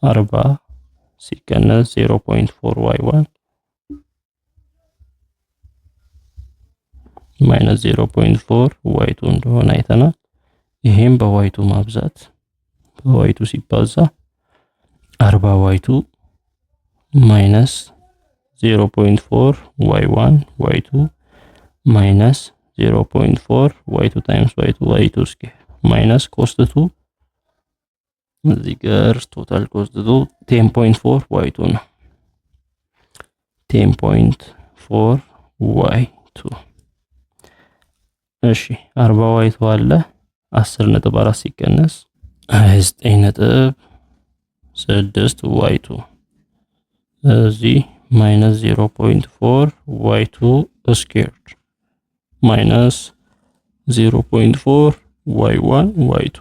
40 ሲቀነስ 0.4 y1 ማይነስ 0.4 y2 እንደሆነ አይተናል። ይሄም በy2 ማብዛት በy2 ሲባዛ 40 y2 ማይነስ 0.4 y1 y2 ማይነስ 0.4 y2 ታይምስ y2 ስኩዌር ማይነስ ኮስት 2 እዚህ ጋር ቶታል ኮስት 10.4 y2 ነው። 10.4 y2 እሺ 40 y2 አለ 10.4 ሲቀነስ 29.6 y2 እዚህ ማይነስ 0.4 y2 ስኩዌርድ ማይነስ 0.4 y1 y2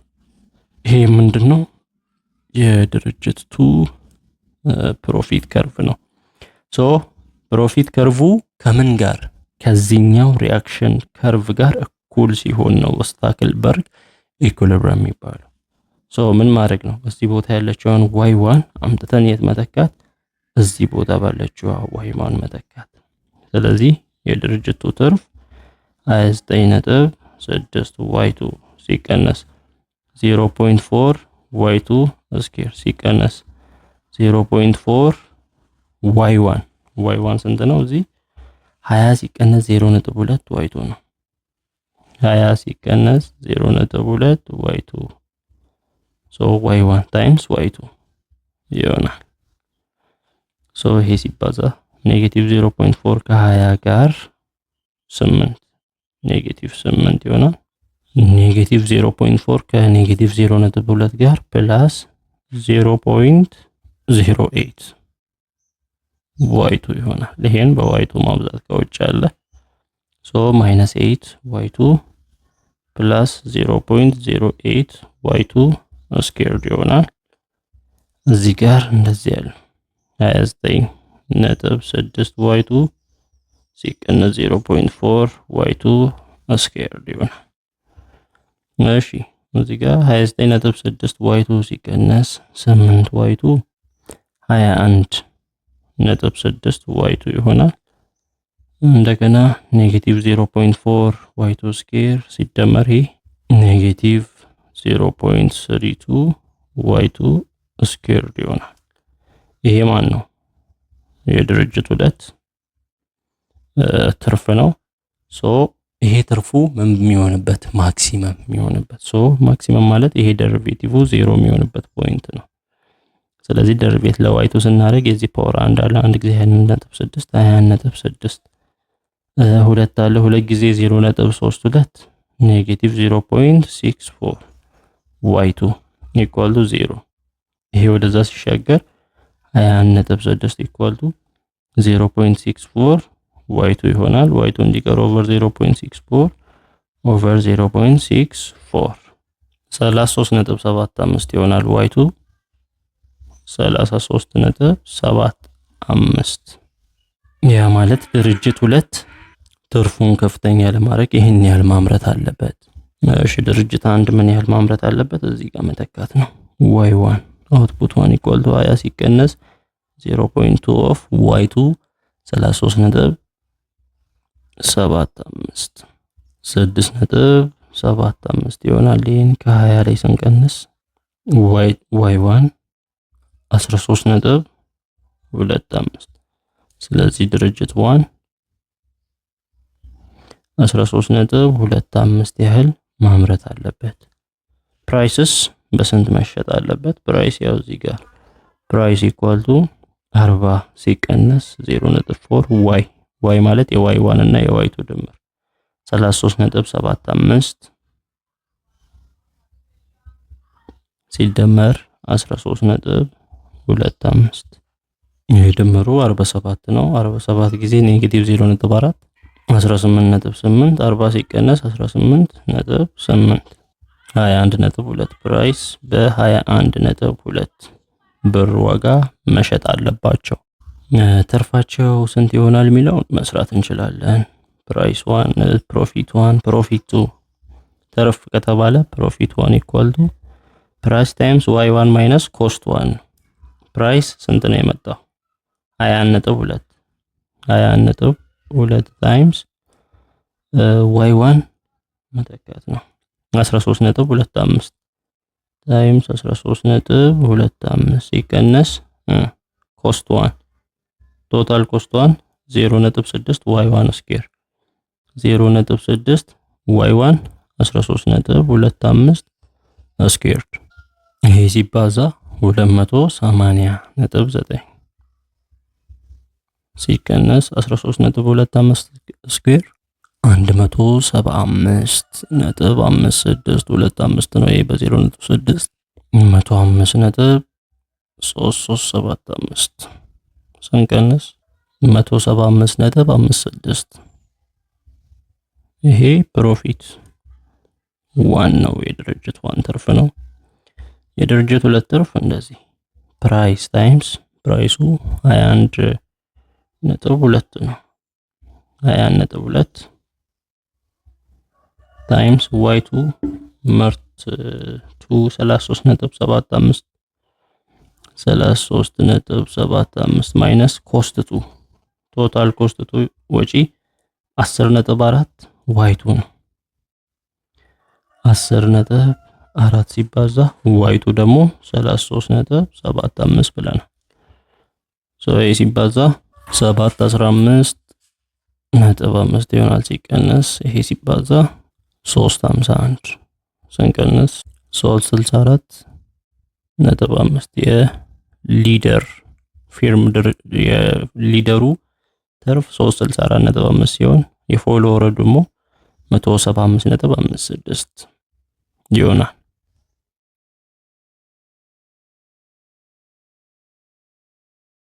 ይሄ ምንድነው? የድርጅት 2 ፕሮፊት ከርቭ ነው። ሶ ፕሮፊት ከርቭ ከምን ጋር? ከዚህኛው ሪአክሽን ከርቭ ጋር እኩል ሲሆን ነው ስታክልበርግ ኢኩሊብሪየም የሚባለው። ሶ ምን ማድረግ ነው? እዚህ ቦታ ያለችውን y1 አምጥተን የት መተካት? እዚህ ቦታ ባለችው y1 መተካት። ስለዚህ የድርጅቱ ትርፍ 29.6 y2 ሲቀነስ 0.4 y2 ስኩዌር ሲቀነስ 0.4 y1 ስንት ነው? እዚህ 20 ሲቀነስ 0.2 y2 ነው። 20 ሲቀነስ 0.2 y2 ሶ y1 ታይምስ y2 ይሆናል። ሶ ይሄ ሲባዛ ኔጌቲቭ 0.4 ከ20 ጋር 8 ኔጌቲቭ 8 ይሆናል። ኔጌቲቭ 0.4 ከኔጌቲቭ 0.2 ጋር ፕላስ 0.08 y2 ይሆናል። ይሄን በy2 ማብዛት ከውጭ አለ ሶ ማይነስ 8 y2 ፕላስ 0.08 y2 ስኩዌርድ ይሆናል። እዚህ ጋር እንደዚህ ያለ 29.6 y2 ሲቀነስ 0.4 y2 ስኩዌርድ ይሆናል። እሺ እዚህ ጋር 29.6 y2 ሲቀነስ 8 y2 21.6 y2 ይሆናል። እንደገና ኔጌቲቭ 0.4 y2 ስኩዌር ሲደመር ይሄ ኔጌቲቭ 0.32 y2 ስኩዌርድ ይሆናል። ይሄ ማን ነው? የድርጅት 2 ትርፍ ነው። ሶ ይሄ ትርፉ ምን የሚሆንበት? ማክሲመም የሚሆንበት። ሶ ማክሲመም ማለት ይሄ ደሪቬቲቭ 0 የሚሆንበት ፖይንት ነው። ስለዚህ ደሪቬት ለy2 ስናደርግ የዚህ ፓወር 1 አለ አንድ ጊዜ 20.6 20.6 ሁለት አለ ሁለት ጊዜ 0.32 ኔጌቲቭ 0.64 y2 ኢኳል ቱ 0። ይሄ ወደዛ ሲሻገር 20.6 ኢኳል ቱ 0.64 y2 ይሆናል። y2 እንዲቀር ኦቨር 0.64 ኦቨር 0.64 33.75 ይሆናል። y2 33.75 ያ ማለት ድርጅት 2 ትርፉን ከፍተኛ ለማድረግ ይሄን ያህል ማምረት አለበት። እሺ ድርጅት 1 ምን ያህል ማምረት አለበት? እዚህ ጋር መተካት ነው። y1 አውትፑት 1 ኢኳል ቱ 20 ሲቀነስ 0.2 ኦፍ y2 33.75 6.75 ይሆናል። ይሄን ከ20 ላይ ስንቀንስ y1 13.75 25 ስለዚህ ድርጅት 1 13.25 ያህል ማምረት አለበት። ፕራይስስ በስንት መሸጥ አለበት? ፕራይስ ያው እዚህ ጋር ፕራይስ ኢኳል ቱ 40 ሲቀነስ 0.4 ዋይ ማለት የዋይ 1 እና የዋይ 2 ድምር 33.75 ሲደመር 13.25 ይሄ ድምሩ 47 ነው። 47 ጊዜ ኔጌቲቭ 0.4 18.8 40 ሲቀነስ 18.8 21.2 ፕራይስ በ21.2 ብር ዋጋ መሸጥ አለባቸው። ትርፋቸው ስንት ይሆናል የሚለውን መስራት እንችላለን። ፕራይስ 1 ፕሮፊት 1 ፕሮፊት 2 ትርፍ ከተባለ ፕሮፊት 1 ኢኳል ቱ ፕራይስ ታይምስ ዋይ 1 ማይነስ ኮስት 1 ፕራይስ ስንት ነው የመጣው 21.2 21.2 ታይምስ ዋይ 1 መተካት ነው 13.25 ታይምስ 13.25 ሲቀነስ ኮስት 1 ቶታል ኮስት 1 0.6 ዋይ 1 ስኩዌር 0.6 ዋይ 1 13.25 ስኩዌር ይሄ ሲባዛ 280.9 ሲቀነስ 13.25 ስኩዌር 175.5625 ነው። ይሄ በ0.6 105.3375 ስንቀንስ 175.56 ይሄ ፕሮፊት ዋናው የድርጅት 1 ትርፍ ነው። የድርጅት 2 ትርፍ እንደዚህ ፕራይስ ታይምስ ፕራይሱ 21.2 ነው 21.2 ታይምስ ዋይ2 ምርት 33.75 33.75 ማይነስ ኮስት 2 ቶታል ኮስት 2 ወጪ 10.4 ዋይ2 ነው 10.4 ሲባዛ ዋይ2 ደግሞ 33.75 ብለናል። ይሄ ሲባዛ 715.5 ይሆናል ሲቀነስ ይሄ ሲባዛ 351 ስንቀነስ 364.5 የሊደር ፊርም የሊደሩ ትርፍ 364.5 ሲሆን የፎሎወሩ ደግሞ 175.56 ይሆናል።